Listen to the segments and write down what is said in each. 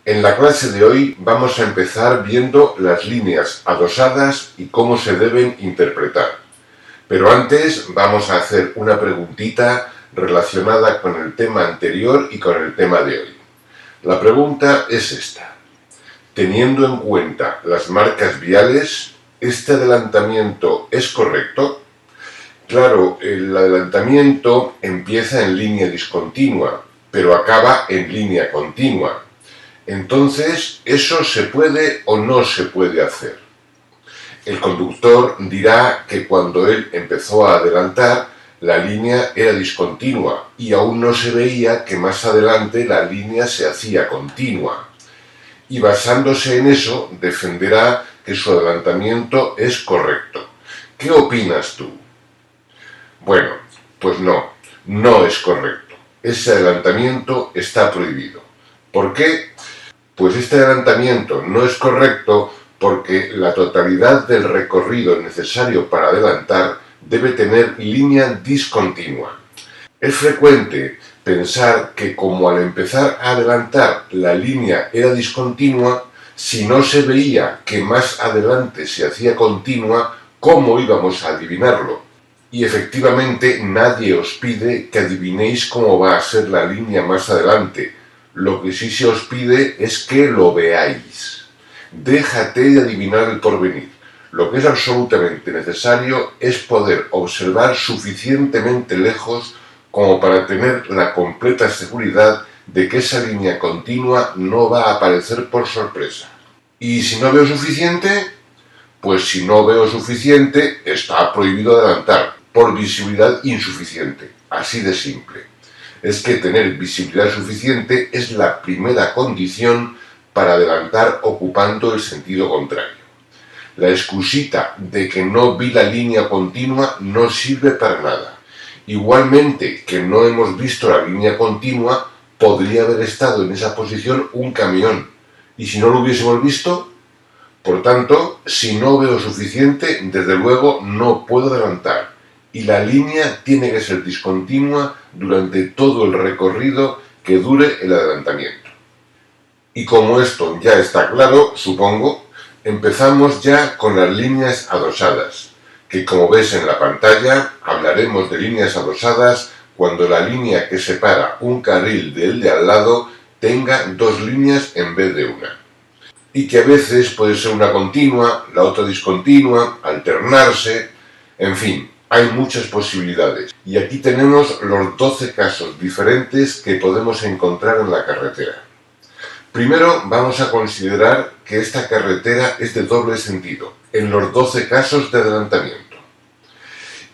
En la clase de hoy vamos a empezar viendo las líneas adosadas y cómo se deben interpretar. Pero antes vamos a hacer una preguntita relacionada con el tema anterior y con el tema de hoy. La pregunta es esta. Teniendo en cuenta las marcas viales, ¿este adelantamiento es correcto? Claro, el adelantamiento empieza en línea discontinua, pero acaba en línea continua. Entonces, ¿eso se puede o no se puede hacer? El conductor dirá que cuando él empezó a adelantar, la línea era discontinua y aún no se veía que más adelante la línea se hacía continua. Y basándose en eso, defenderá que su adelantamiento es correcto. ¿Qué opinas tú? Bueno, pues no es correcto. Ese adelantamiento está prohibido. ¿Por qué? Pues este adelantamiento no es correcto porque la totalidad del recorrido necesario para adelantar debe tener línea discontinua. Es frecuente pensar que como al empezar a adelantar la línea era discontinua, si no se veía que más adelante se hacía continua, ¿cómo íbamos a adivinarlo? Y efectivamente nadie os pide que adivinéis cómo va a ser la línea más adelante. Lo que sí se os pide es que lo veáis. Déjate de adivinar el porvenir. Lo que es absolutamente necesario es poder observar suficientemente lejos como para tener la completa seguridad de que esa línea continua no va a aparecer por sorpresa. ¿Y si no veo suficiente? Pues si no veo suficiente, está prohibido adelantar, por visibilidad insuficiente. Así de simple. Es que tener visibilidad suficiente es la primera condición para adelantar ocupando el sentido contrario. La excusita de que no vi la línea continua no sirve para nada. Igualmente que no hemos visto la línea continua, podría haber estado en esa posición un camión. ¿Y si no lo hubiésemos visto? Por tanto, si no veo suficiente, desde luego no puedo adelantar. Y la línea tiene que ser discontinua durante todo el recorrido que dure el adelantamiento. Y como esto ya está claro, supongo, empezamos ya con las líneas adosadas, que como ves en la pantalla, hablaremos de líneas adosadas cuando la línea que separa un carril del de al lado tenga dos líneas en vez de una. Y que a veces puede ser una continua, la otra discontinua, alternarse, en fin, hay muchas posibilidades. Y aquí tenemos los 12 casos diferentes que podemos encontrar en la carretera. Primero vamos a considerar que esta carretera es de doble sentido, en los 12 casos de adelantamiento.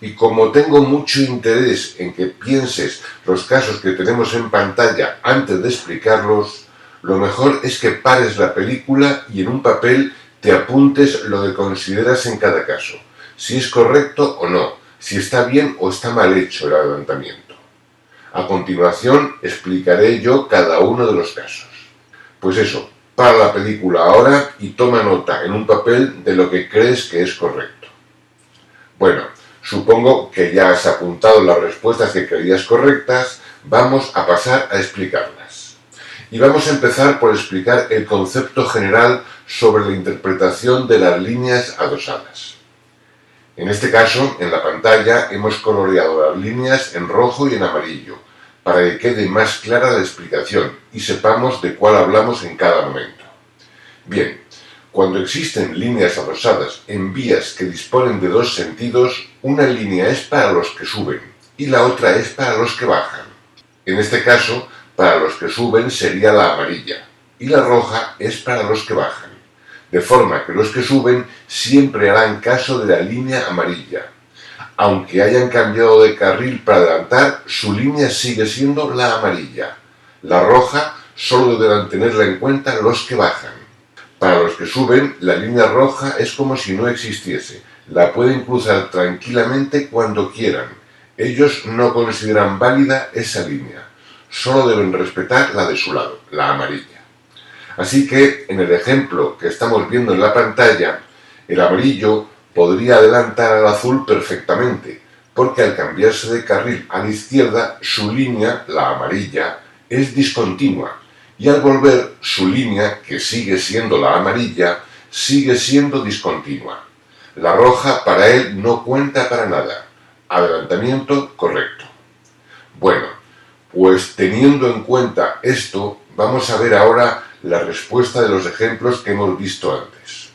Y como tengo mucho interés en que pienses los casos que tenemos en pantalla antes de explicarlos, lo mejor es que pares la película y en un papel te apuntes lo que consideras en cada caso, si es correcto o no, si está bien o está mal hecho el adelantamiento. A continuación explicaré yo cada uno de los casos. Pues eso, para la película ahora y toma nota en un papel de lo que crees que es correcto. Bueno, supongo que ya has apuntado las respuestas que creías correctas, vamos a pasar a explicarlas. Y vamos a empezar por explicar el concepto general sobre la interpretación de las líneas adosadas. En este caso, en la pantalla hemos coloreado las líneas en rojo y en amarillo, para que quede más clara la explicación y sepamos de cuál hablamos en cada momento. Bien, cuando existen líneas adosadas en vías que disponen de dos sentidos, una línea es para los que suben y la otra es para los que bajan. En este caso, para los que suben sería la amarilla y la roja es para los que bajan, de forma que los que suben siempre harán caso de la línea amarilla. Aunque hayan cambiado de carril para adelantar, su línea sigue siendo la amarilla. La roja solo deberán tenerla en cuenta los que bajan. Para los que suben, la línea roja es como si no existiese. La pueden cruzar tranquilamente cuando quieran. Ellos no consideran válida esa línea. Solo deben respetar la de su lado, la amarilla. Así que, en el ejemplo que estamos viendo en la pantalla, el amarillo podría adelantar al azul perfectamente, porque al cambiarse de carril a la izquierda, su línea, la amarilla, es discontinua, y al volver su línea, que sigue siendo la amarilla, sigue siendo discontinua. La roja para él no cuenta para nada. Adelantamiento correcto. Bueno, pues teniendo en cuenta esto, vamos a ver ahora la respuesta de los ejemplos que hemos visto antes.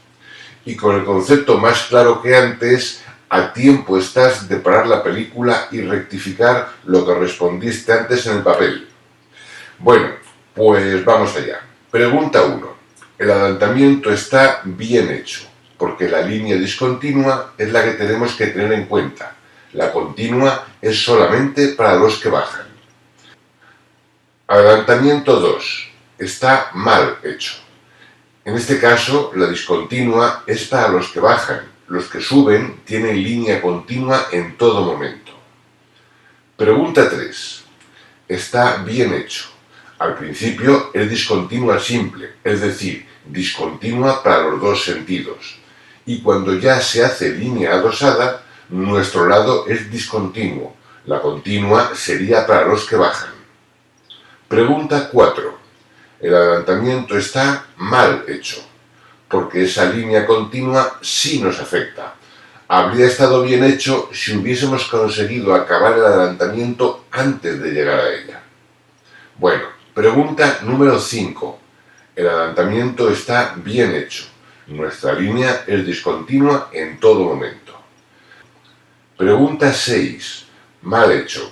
Y con el concepto más claro que antes, a tiempo estás de parar la película y rectificar lo que respondiste antes en el papel. Bueno, pues vamos allá. Pregunta 1. El adelantamiento está bien hecho, porque la línea discontinua es la que tenemos que tener en cuenta. La continua es solamente para los que bajan. Adelantamiento 2. Está mal hecho. En este caso, la discontinua es para los que bajan. Los que suben tienen línea continua en todo momento. Pregunta 3. Está bien hecho. Al principio es discontinua simple, es decir, discontinua para los dos sentidos. Y cuando ya se hace línea adosada, nuestro lado es discontinuo. La continua sería para los que bajan. Pregunta 4. El adelantamiento está mal hecho, porque esa línea continua sí nos afecta. Habría estado bien hecho si hubiésemos conseguido acabar el adelantamiento antes de llegar a ella. Bueno, pregunta número 5. El adelantamiento está bien hecho. Nuestra línea es discontinua en todo momento. Pregunta 6. Mal hecho,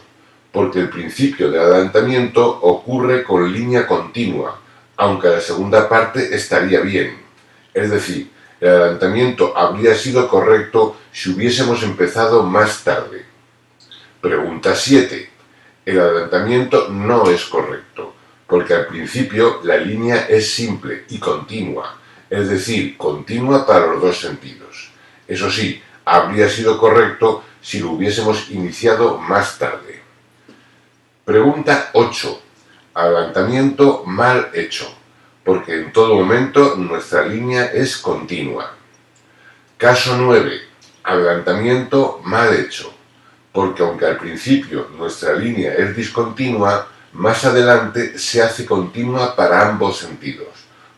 porque el principio de adelantamiento ocurre con línea continua, aunque la segunda parte estaría bien. Es decir, el adelantamiento habría sido correcto si hubiésemos empezado más tarde. Pregunta 7. El adelantamiento no es correcto, porque al principio la línea es simple y continua, es decir, continua para los dos sentidos. Eso sí, habría sido correcto si lo hubiésemos iniciado más tarde. Pregunta 8. Adelantamiento mal hecho, porque en todo momento nuestra línea es continua. Caso 9. Adelantamiento mal hecho, porque aunque al principio nuestra línea es discontinua, más adelante se hace continua para ambos sentidos.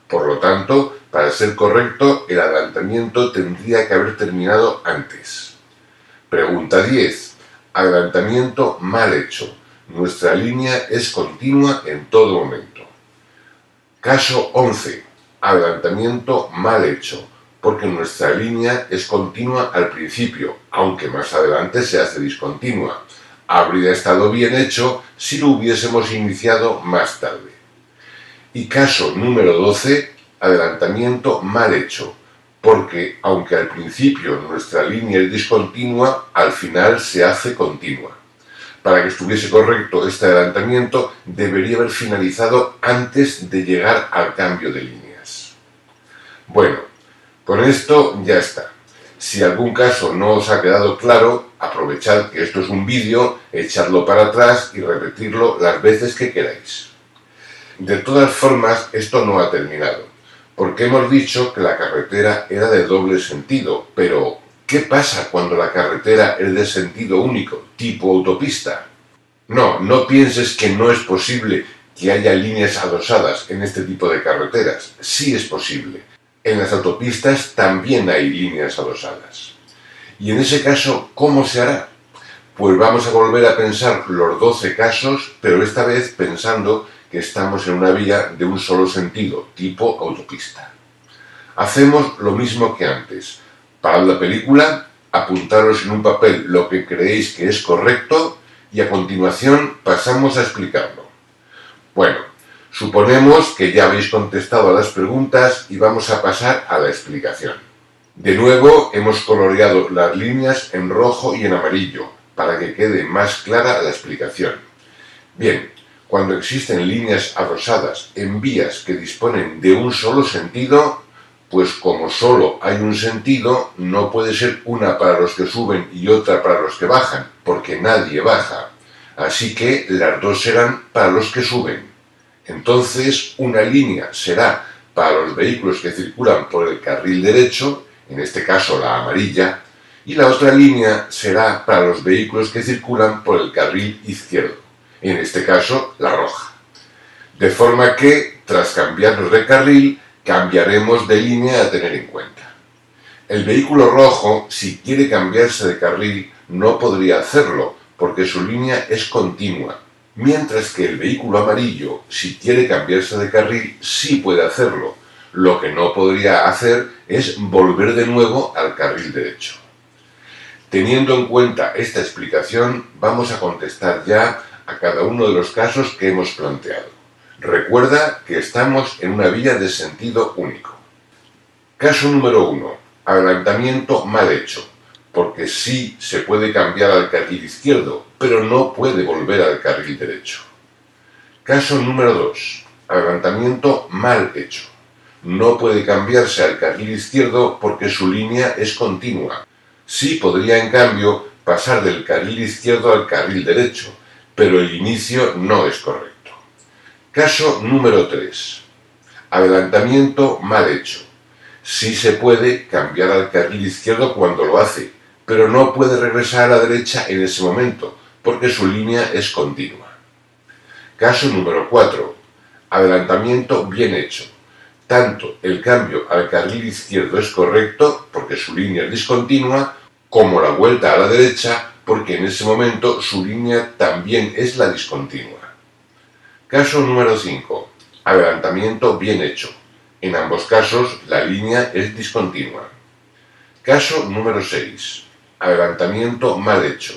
Por lo tanto, para ser correcto, el adelantamiento tendría que haber terminado antes. Pregunta 10. Adelantamiento mal hecho. Nuestra línea es continua en todo momento. Caso 11. Adelantamiento mal hecho, porque nuestra línea es continua al principio, aunque más adelante se hace discontinua. Habría estado bien hecho si lo hubiésemos iniciado más tarde. Y caso número 12. Adelantamiento mal hecho, porque aunque al principio nuestra línea es discontinua, al final se hace continua. Para que estuviese correcto este adelantamiento, debería haber finalizado antes de llegar al cambio de líneas. Bueno, con esto ya está. Si algún caso no os ha quedado claro, aprovechad que esto es un vídeo, echadlo para atrás y repetirlo las veces que queráis. De todas formas, esto no ha terminado, porque hemos dicho que la carretera era de doble sentido, pero ¿qué pasa cuando la carretera es de sentido único, tipo autopista? No pienses que no es posible que haya líneas adosadas en este tipo de carreteras. Sí es posible. En las autopistas también hay líneas adosadas. Y en ese caso, ¿cómo se hará? Pues vamos a volver a pensar los 12 casos, pero esta vez pensando que estamos en una vía de un solo sentido, tipo autopista. Hacemos lo mismo que antes. Parad la película, apuntaros en un papel lo que creéis que es correcto y a continuación pasamos a explicarlo. Bueno, suponemos que ya habéis contestado a las preguntas y vamos a pasar a la explicación. De nuevo hemos coloreado las líneas en rojo y en amarillo para que quede más clara la explicación. Bien, cuando existen líneas adosadas en vías que disponen de un solo sentido, pues como solo hay un sentido, no puede ser una para los que suben y otra para los que bajan, porque nadie baja. Así que las dos serán para los que suben. Entonces, una línea será para los vehículos que circulan por el carril derecho, en este caso la amarilla, y la otra línea será para los vehículos que circulan por el carril izquierdo, en este caso la roja. De forma que Tras cambiarnos de carril, cambiaremos de línea a tener en cuenta. El vehículo rojo, si quiere cambiarse de carril, no podría hacerlo, porque su línea es continua, mientras que el vehículo amarillo, si quiere cambiarse de carril, sí puede hacerlo. Lo que no podría hacer es volver de nuevo al carril derecho. Teniendo en cuenta esta explicación, vamos a contestar ya a cada uno de los casos que hemos planteado. Recuerda que estamos en una vía de sentido único. Caso número 1. Adelantamiento mal hecho, porque sí se puede cambiar al carril izquierdo, pero no puede volver al carril derecho. Caso número 2. Adelantamiento mal hecho. No puede cambiarse al carril izquierdo porque su línea es continua. Sí podría, en cambio, pasar del carril izquierdo al carril derecho, pero el inicio no es correcto. Caso número 3. Adelantamiento mal hecho. Sí se puede cambiar al carril izquierdo cuando lo hace, pero no puede regresar a la derecha en ese momento, porque su línea es continua. Caso número 4. Adelantamiento bien hecho. Tanto el cambio al carril izquierdo es correcto, porque su línea es discontinua, como la vuelta a la derecha, porque en ese momento su línea también es la discontinua. Caso número 5. Adelantamiento bien hecho. En ambos casos, la línea es discontinua. Caso número 6. Adelantamiento mal hecho,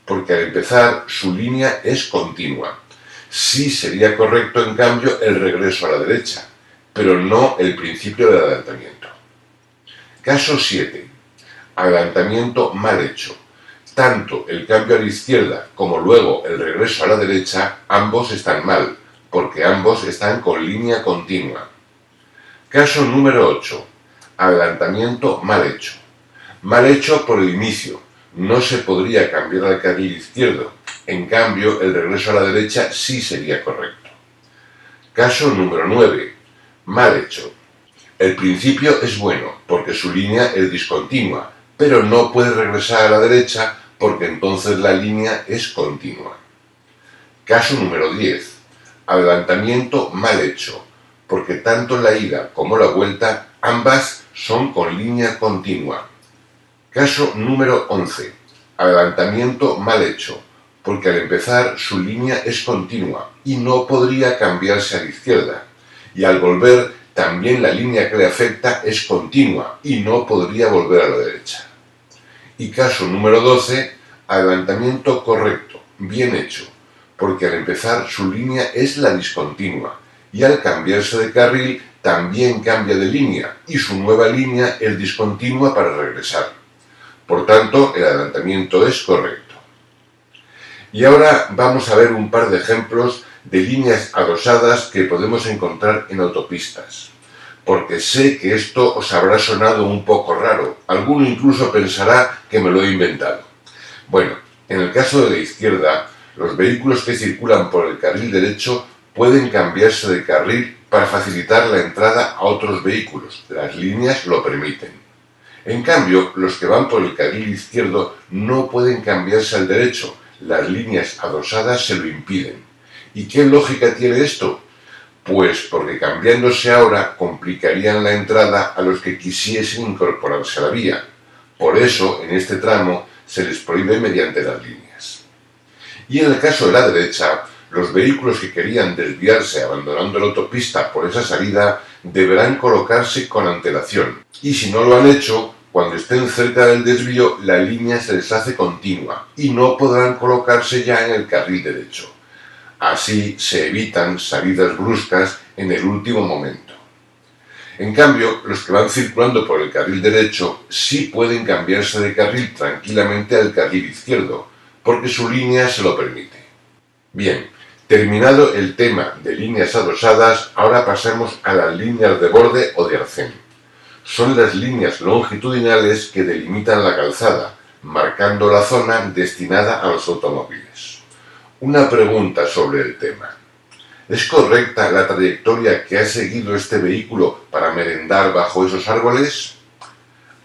porque al empezar su línea es continua. Sí sería correcto, en cambio, el regreso a la derecha, pero no el principio del adelantamiento. Caso 7. Adelantamiento mal hecho. Tanto el cambio a la izquierda como luego el regreso a la derecha, ambos están mal, porque ambos están con línea continua. Caso número 8. Adelantamiento mal hecho. Mal hecho por el inicio. No se podría cambiar al carril izquierdo. En cambio, el regreso a la derecha sí sería correcto. Caso número 9. Mal hecho. El principio es bueno, porque su línea es discontinua, pero no puede regresar a la derecha porque entonces la línea es continua. Caso número 10. Adelantamiento mal hecho, porque tanto la ida como la vuelta, ambas son con línea continua. Caso número 11. Adelantamiento mal hecho, porque al empezar su línea es continua y no podría cambiarse a la izquierda, y al volver también la línea que le afecta es continua y no podría volver a la derecha. Y caso número 12, adelantamiento correcto, bien hecho, porque al empezar su línea es la discontinua y al cambiarse de carril también cambia de línea y su nueva línea es discontinua para regresar. Por tanto, el adelantamiento es correcto. Y ahora vamos a ver un par de ejemplos de líneas adosadas que podemos encontrar en autopistas, porque sé que esto os habrá sonado un poco raro, alguno incluso pensará que me lo he inventado. Bueno, en el caso de la izquierda, los vehículos que circulan por el carril derecho pueden cambiarse de carril para facilitar la entrada a otros vehículos, las líneas lo permiten. En cambio, los que van por el carril izquierdo no pueden cambiarse al derecho, las líneas adosadas se lo impiden. ¿Y qué lógica tiene esto? Pues porque cambiándose ahora complicarían la entrada a los que quisiesen incorporarse a la vía. Por eso, en este tramo, se les prohíbe mediante las líneas. Y en el caso de la derecha, los vehículos que querían desviarse abandonando la autopista por esa salida deberán colocarse con antelación. Y si no lo han hecho, cuando estén cerca del desvío, la línea se les hace continua y no podrán colocarse ya en el carril derecho. Así se evitan salidas bruscas en el último momento. En cambio, los que van circulando por el carril derecho sí pueden cambiarse de carril tranquilamente al carril izquierdo, porque su línea se lo permite. Bien, terminado el tema de líneas adosadas, ahora pasemos a las líneas de borde o de arcén. Son las líneas longitudinales que delimitan la calzada, marcando la zona destinada a los automóviles. Una pregunta sobre el tema. ¿Es correcta la trayectoria que ha seguido este vehículo para merendar bajo esos árboles?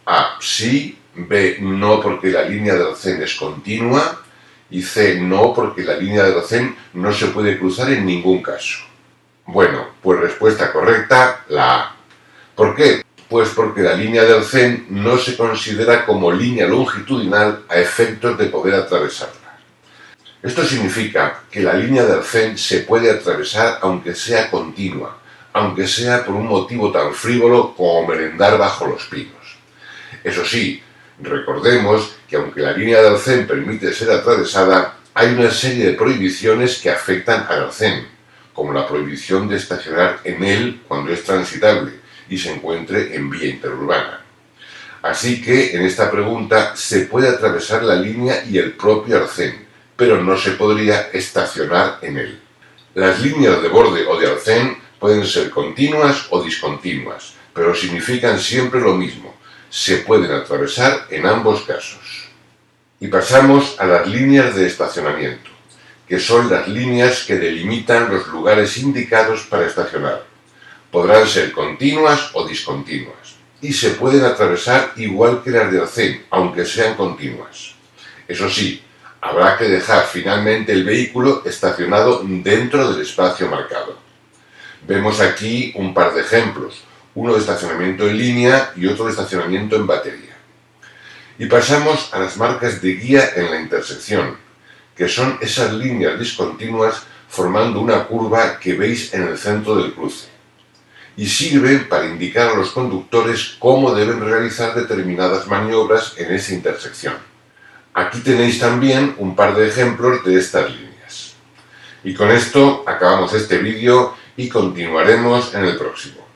A. Sí. B. No, porque la línea de arcén es continua. Y C. No, porque la línea de arcén no se puede cruzar en ningún caso. Bueno, pues respuesta correcta, la A. ¿Por qué? Pues porque la línea de arcén no se considera como línea longitudinal a efectos de poder atravesarla. Esto significa que la línea de arcén se puede atravesar aunque sea continua, aunque sea por un motivo tan frívolo como merendar bajo los pinos. Eso sí, recordemos que aunque la línea de arcén permite ser atravesada, hay una serie de prohibiciones que afectan al arcén, como la prohibición de estacionar en él cuando es transitable y se encuentre en vía interurbana. Así que en esta pregunta se puede atravesar la línea y el propio arcén, pero no se podría estacionar en él. Las líneas de borde o de arcén pueden ser continuas o discontinuas, pero significan siempre lo mismo: se pueden atravesar en ambos casos. Y pasamos a las líneas de estacionamiento, que son las líneas que delimitan los lugares indicados para estacionar. Podrán ser continuas o discontinuas, y se pueden atravesar igual que las de arcén, aunque sean continuas. Eso sí, habrá que dejar finalmente el vehículo estacionado dentro del espacio marcado. Vemos aquí un par de ejemplos, uno de estacionamiento en línea y otro de estacionamiento en batería. Y pasamos a las marcas de guía en la intersección, que son esas líneas discontinuas formando una curva que veis en el centro del cruce, y sirven para indicar a los conductores cómo deben realizar determinadas maniobras en esa intersección. Aquí tenéis también un par de ejemplos de estas líneas. Y con esto acabamos este vídeo y continuaremos en el próximo.